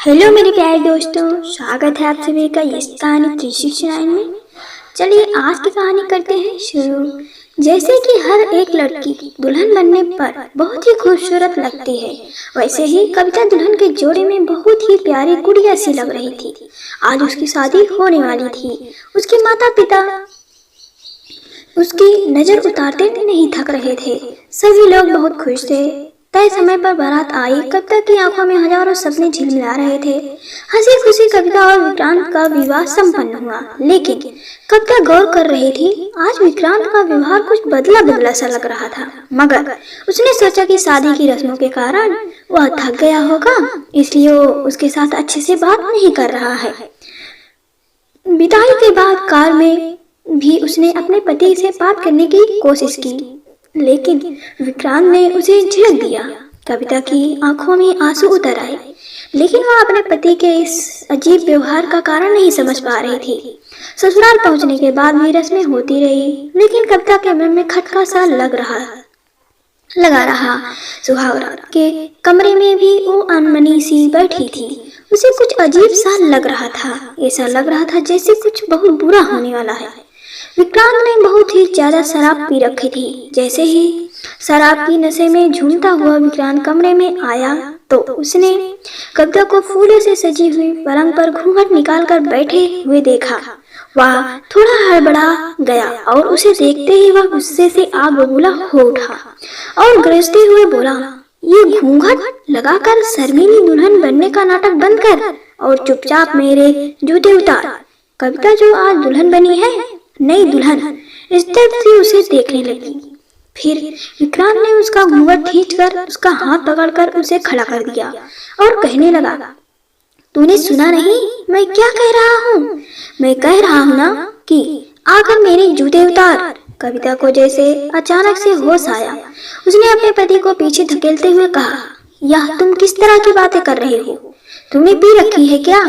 Hello मेरे प्यारे दोस्तों, स्वागत है आप सभी का इस कहानी 369 में। चलिए आज की कहानी करते हैं शुरू। जैसे कि हर एक लड़की दुल्हन बनने पर बहुत ही खूबसूरत लगती है, वैसे ही कविता दुल्हन के जोड़े में बहुत ही प्यारी गुड़िया सी लग रही थी। आज उसकी शादी होने वाली थी। उसके माता पिता उसकी नजर उतारते नहीं थक रहे थे। सभी लोग बहुत खुश थे। तय समय पर बारात आई। कविता की आंखों में हजारों सपने झिलमिला रहे थे। हंसी खुशी कविता और विक्रांत का विवाह संपन्न हुआ, लेकिन कविता गौर कर रही थी, आज विक्रांत का व्यवहार कुछ बदला बदला सा लग रहा था। मगर उसने सोचा कि शादी की रस्मों के कारण वह थक गया होगा, इसलिए वो उसके साथ अच्छे से बात नहीं कर रहा है। विदाई के बाद कार में भी उसने अपने पति से बात करने की कोशिश की, लेकिन विक्रांत ने उसे झिड़क दिया। कविता की आंखों में आंसू उतर आए, लेकिन वह अपने पति के इस अजीब व्यवहार का कारण नहीं समझ पा रही थी। ससुराल पहुंचने के बाद भी रस्में होती रही, लेकिन कविता के मन में खटका सा लगा रहा। सुहागरात के कमरे में भी वो अनमनी सी बैठी थी। उसे कुछ अजीब सा लग रहा था। ऐसा लग रहा था जैसे कुछ बहुत बुरा होने वाला है। विक्रांत ने बहुत ही ज्यादा शराब पी रखी थी। जैसे ही शराब की नशे में झूमता हुआ विक्रांत कमरे में आया तो उसने कविता को फूलों से सजी हुई पलंग पर घूंघट निकालकर बैठे हुए देखा। वह थोड़ा हड़बड़ा गया और उसे देखते ही वह गुस्से से आग बबूला हो उठा और गरजते हुए बोला, ये घूंघट लगाकर शर्मीली दुल्हन बनने का नाटक बंद कर और चुपचाप मेरे जूते उतार। कविता जो आज दुल्हन बनी है, नई दुल्हन, इज्जत से उसे देखने लगी। फिर विक्रांत ने उसका घूंघट खींचकर उसका हाथ पकड़कर उसे खड़ा कर दिया और कहने लगा, तूने सुना नहीं मैं क्या कह रहा हूँ? मैं कह रहा हूँ ना कि आकर मेरे जूते उतार। कविता को जैसे अचानक से होश आया। उसने अपने पति को पीछे धकेलते हुए कहा, यह तुम किस तरह की बातें कर रहे हो? तुमने पी रखी है क्या?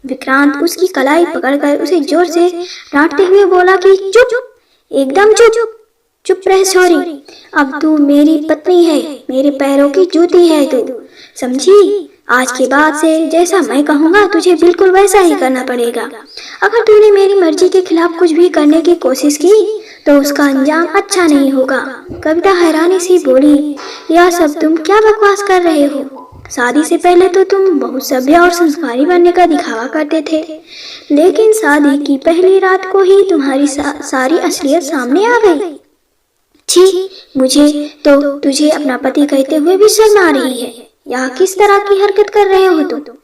विक्रांत उसकी कलाई पकड़कर उसे जोर से डांटते हुए बोला कि चुप, एकदम चुप, चुप रह छोरी। अब तू मेरी पत्नी है, मेरे पैरों की जूती है तू, समझी? आज के बाद से जैसा मैं कहूँगा तुझे बिल्कुल वैसा ही करना पड़ेगा। अगर तूने मेरी मर्जी के खिलाफ कुछ भी करने की कोशिश की तो उसका अंजाम अच्छा नहीं होगा। कविता हैरानी से बोली, यह सब तुम क्या बकवास कर रहे हो? शादी से पहले तो तुम बहुत सभ्य और संस्कारी बनने का दिखावा करते थे, लेकिन शादी की पहली रात को ही तुम्हारी सारी असलियत सामने आ गई। छी, मुझे तो तुझे अपना पति कहते हुए भी शर्म आ रही है। यह किस तरह की हरकत कर रहे हो तुम?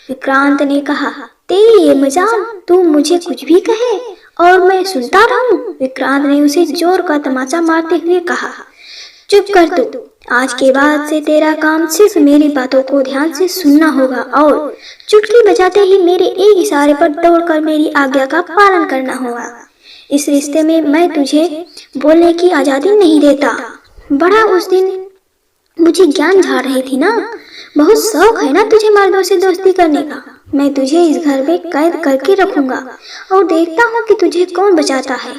विक्रांत ने कहा, तेरी ये मजाल, तू मुझे कुछ भी कहे और मैं सुनता रहूं? विक्रांत ने उसे जोर का तमाचा मारते हुए कहा, चुप कर तू। आज के बाद से तेरा काम सिर्फ मेरी बातों को ध्यान से सुनना होगा और चुटकी बजाते ही मेरे एक इशारे पर दौड़कर मेरी आज्ञा का पालन करना होगा। इस रिश्ते में मैं तुझे बोलने की आजादी नहीं देता। बड़ा उस दिन मुझे ज्ञान झाड़ रही थी ना, बहुत शौक है ना तुझे मर्दों से दोस्ती करने का। मैं तुझे इस घर में कैद करके रखूंगा और देखता हूँ कि तुझे कौन बचाता है।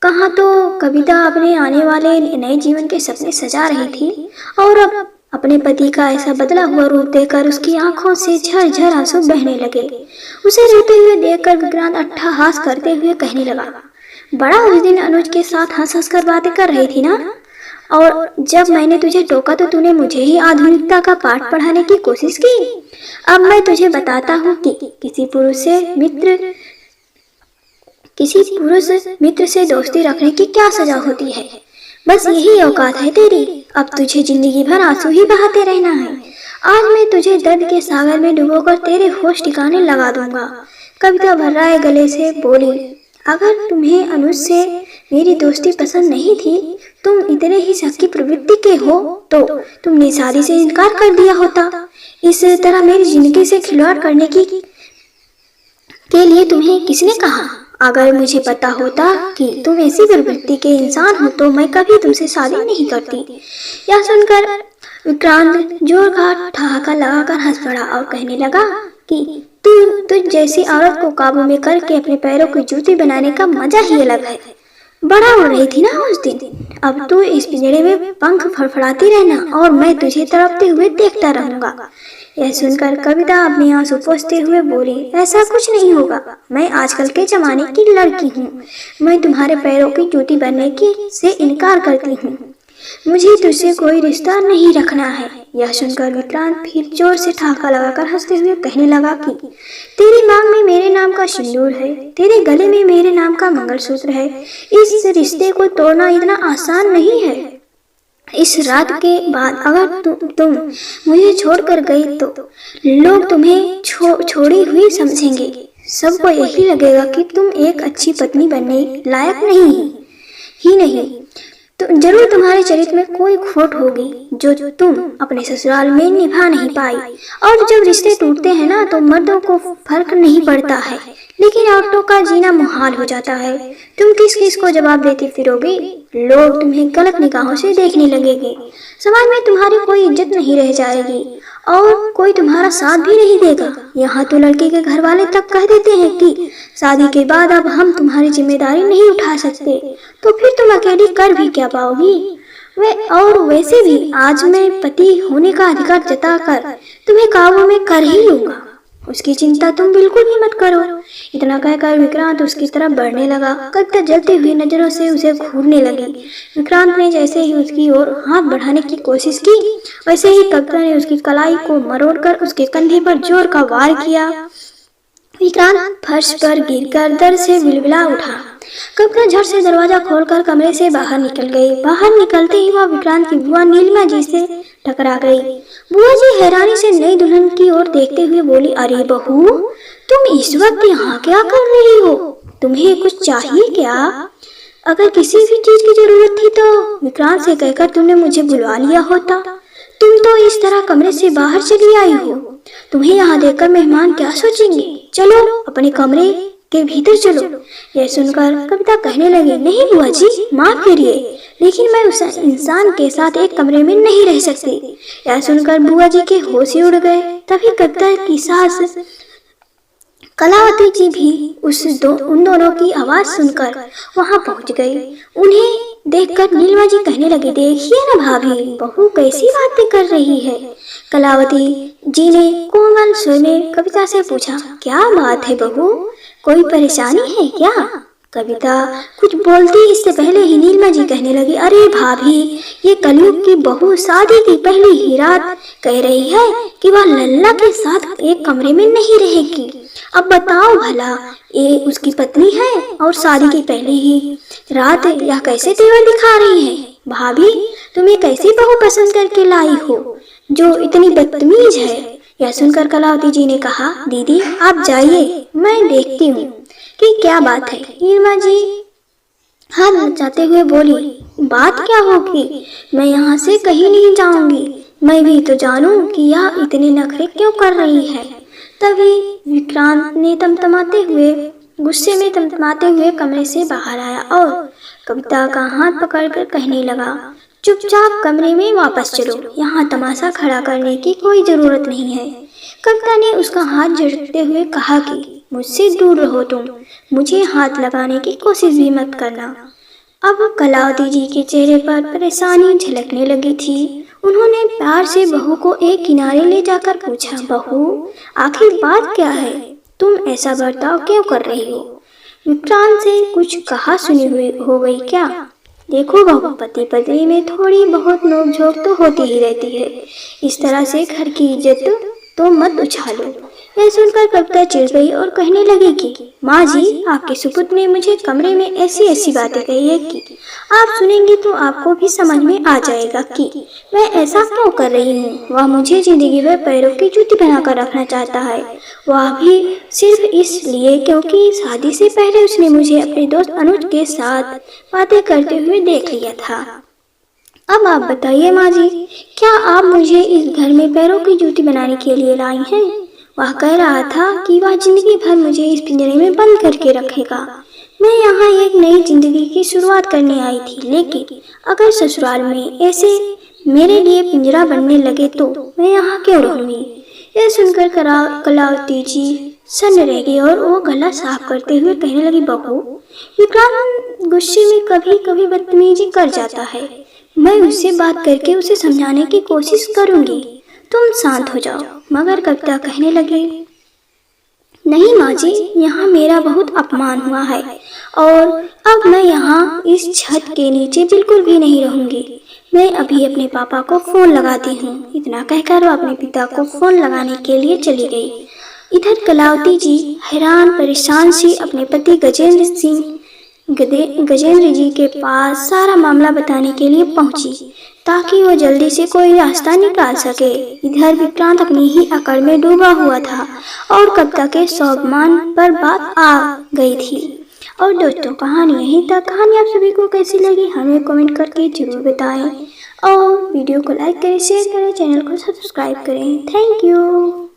कहाँ तो कविता अपने आने वाले नए जीवन के सपने सजा रही थी और अब अपने पति का ऐसा बदला हुआ रूप देखकर उसकी आंखों से झरझर आंसू बहने लगे। उसे रोते हुए देखकर विक्रांत अट्टहास करते हुए कहने लगा, बड़ा उस दिन अनुज के साथ हंस हंस कर बातें कर रही थी ना, और जब मैंने तुझे टोका तो तूने मुझे ही आधुनिकता का पाठ पढ़ाने की कोशिश की। अब मैं तुझे बताता हूँ कि किसी पुरुष मित्र से दोस्ती रखने की क्या सजा होती है। बस यही औकात है तेरी। अब तुझे जिंदगी भर आंसू ही बहाते रहना है। आज मैं तुझे दर्द के सागर में डुबोकर तेरे होश ठिकाने लगा दूंगा। कविता भर्राए गले से बोली, अगर तुम्हें अनुज से मेरी दोस्ती पसंद नहीं थी, तुम इतने ही शक प्रवृत्ति के हो, तो तुमने शादी से इनकार कर दिया होता। इस तरह मेरी जिंदगी से खिलवाड़ करने के लिए तुम्हें किसने कहा? अगर मुझे पता होता कि तुम ऐसी प्रवृत्ति के इंसान हो तो मैं कभी तुमसे शादी नहीं करती। यह सुनकर विक्रांत जोर का ठहाका लगाकर हंस पड़ा और कहने लगा कि तुझ जैसी औरत को काबू में करके अपने पैरों की जूती बनाने का मजा ही अलग है। बड़ा उड़ रही थी ना उस दिन, अब तू इस पिंजरे में पंख फड़फड़ाती रहना और मैं तुझे तड़पते हुए देखता रहूंगा। यह सुनकर कविता अपने आंसू पोंछते हुए बोली, ऐसा कुछ नहीं होगा। मैं आजकल के जमाने की लड़की हूँ। मैं तुम्हारे पैरों की जूती बनने की से इनकार करती हूँ। मुझे तुझसे कोई रिश्ता नहीं रखना है। यह सुनकर विक्रांत फिर जोर से ठहाका लगाकर हंसते हुए कहने लगा कि तेरी मांग में मेरे नाम का सिंदूर है, तेरे गले में मेरे नाम का मंगलसूत्र है। इस रिश्ते को तोड़ना इतना आसान नहीं है। इस रात के बाद अगर तुम मुझे छोड़कर गई तो लोग तुम्हें छोड़ी हुई समझेंगे। सबको यही लगेगा कि तुम एक अच्छी पत्नी बनने लायक नहीं। तो जरूर तुम्हारे चरित्र में कोई खोट होगी जो तुम अपने ससुराल में निभा नहीं पाई। और जब रिश्ते टूटते हैं ना तो मर्दों को फर्क नहीं पड़ता है, लेकिन औरतों का जीना मुहाल हो जाता है। तुम किस किस को जवाब देती फिरोगी? लोग तुम्हें गलत निगाहों से देखने लगेंगे। समाज में तुम्हारी कोई इज्जत नहीं रह जाएगी और कोई तुम्हारा साथ भी नहीं देगा। यहाँ तो लड़की के घर वाले तक कह देते हैं कि शादी के बाद अब हम तुम्हारी जिम्मेदारी नहीं उठा सकते। तो फिर तुम अकेली कर भी क्या पाओगी? और वैसे भी आज मैं पति होने का अधिकार जताकर तुम्हें काबू में कर ही लूंगा। उसकी चिंता तुम बिल्कुल भी मत करो। इतना कहकर विक्रांत उसकी तरफ बढ़ने लगा। कविता जलती हुई नजरों से उसे घूरने लगी। विक्रांत ने जैसे ही उसकी ओर हाथ बढ़ाने की कोशिश की, वैसे ही कविता ने उसकी कलाई को मरोड़कर उसके कंधे पर जोर का वार किया। विक्रांत फर्श पर गिरकर दर्द से बिलबिला उठा। कविता झट से दरवाजा खोलकर कमरे से बाहर निकल गई। बाहर निकलते ही वह विक्रांत की बुआ नीलिमा जी से टकरा गई। बुआ जी हैरानी से नई दुल्हन की ओर देखते हुए बोली, अरे बहू, तुम इस वक्त यहाँ क्या कर रही हो? तुम्हें कुछ चाहिए क्या? अगर किसी भी चीज की जरूरत थी तो विक्रांत से कहकर तुमने मुझे बुलवा लिया होता। तुम तो इस तरह कमरे से बाहर चली आई हो। तुम्हें यहाँ देखकर मेहमान क्या सोचेंगे? चलो अपने कमरे के भीतर चलो। यह सुनकर कविता कहने लगी, नहीं बुआ जी, माफ करिए, लेकिन मैं उस इंसान के साथ एक कमरे में नहीं रह सकती। यह सुनकर बुआ जी के होश ही उड़ गए। तभी कविता की सास कलावती जी भी उन दोनों की आवाज सुनकर वहां पहुंच गई। उन्हें देखकर नीलिमा जी कहने लगी, देखिए ना भाभी, बहू कैसी बातें कर रही है। कलावती जी ने कोमल स्वर में कविता से पूछा, क्या बात है बहू, कोई परेशानी है क्या? कविता कुछ बोलती इससे पहले ही नीलिमा जी कहने लगी, अरे भाभी, ये कलयुग की बहू शादी की पहली ही रात कह रही है कि वह लल्ला के साथ एक कमरे में नहीं रहेगी। अब बताओ भला, ये उसकी पत्नी है और शादी की पहली ही रात यह कैसे तेवर दिखा रही है? भाभी, तुम एक ऐसी बहू पसंद करके लाई हो जो इतनी बदतमीज है। यह सुनकर कलावती जी ने कहा, दीदी आप जाइए, मैं देखती हूँ कि क्या बात है। नीलिमा जी हाथ नचाते हुए बोली, बात क्या होगी? मैं यहाँ से कहीं नहीं जाऊंगी। मैं भी तो जानूं कि यह इतने नखरे क्यों कर रही है। तभी विक्रांत ने गुस्से में तमतमाते हुए कमरे से बाहर आया और कविता का हाथ पकड़कर कहने लगा, चुपचाप कमरे में वापस चलो, यहाँ तमाशा खड़ा करने की कोई जरूरत नहीं है। कविता ने उसका हाथ झटकते हुए कहा कि मुझसे दूर रहो तुम, मुझे हाथ लगाने की कोशिश भी मत करना। अब कलावती जी के चेहरे पर परेशानी झलकने लगी थी। उन्होंने प्यार से बहू को एक किनारे ले जाकर पूछा, बहू आखिर बात क्या है? तुम ऐसा बर्ताव क्यों कर रही हो? विक्रांत से कुछ कहा सुनी हुई हो गई क्या? देखो बहू, पति पत्नी में थोड़ी बहुत नोकझोंक तो होती ही रहती है। इस तरह से घर की इज्जत तो मत उछालो। यह सुनकर कविता चिढ़ गई और कहने लगी कि माँ जी, आपके सुपुत्र ने मुझे कमरे में ऐसी ऐसी बातें कही है कि आप सुनेंगी तो आपको भी समझ में आ जाएगा कि मैं ऐसा क्यों कर रही हूँ। वह मुझे जिंदगी भर पैरों की जूती बनाकर रखना चाहता है, वह भी सिर्फ इसलिए क्योंकि शादी से पहले उसने मुझे अपने दोस्त अनुज के साथ बातें करते हुए देख लिया था। अब आप बताइए माँ जी, क्या आप मुझे इस घर में पैरों की जूती बनाने के लिए लाई हैं? वह कह रहा था कि वह जिंदगी भर मुझे इस पिंजरे में बंद करके रखेगा। मैं यहाँ एक नई जिंदगी की शुरुआत करने आई थी, लेकिन अगर ससुराल में ऐसे मेरे लिए पिंजरा बनने लगे तो मैं यहाँ क्यों रहूंगी? यह सुनकर कलावती जी सन्न रह गई और वो गला साफ करते हुए कहने लगी, बहू, विक्रांत गुस्से में कभी कभी बदतमीजी कर जाता है। मैं उससे बात करके उसे समझाने की कोशिश करूंगी। तुम शांत हो जाओ। मगर कविता कहने लगी, नहीं माँ जी, यहाँ मेरा बहुत अपमान हुआ है और अब मैं यहाँ इस छत के नीचे बिल्कुल भी नहीं रहूंगी। मैं अभी अपने पापा को फोन लगाती हूँ। इतना कहकर वो अपने पिता को फोन लगाने के लिए चली गई। इधर कलावती जी हैरान परेशान सी अपने पति गजेंद्र जी के पास सारा मामला बताने के लिए पहुंची ताकि वो जल्दी से कोई रास्ता निकाल सके। इधर विक्रांत अपनी ही अकड़ में डूबा हुआ था और कविता के स्वाभिमान पर बात आ गई थी। और दोस्तों, कहानी यहीं तक। कहानी आप सभी को कैसी लगी हमें कमेंट करके जरूर बताएं और वीडियो को लाइक करें, शेयर करें, चैनल को सब्सक्राइब करें। Thank you.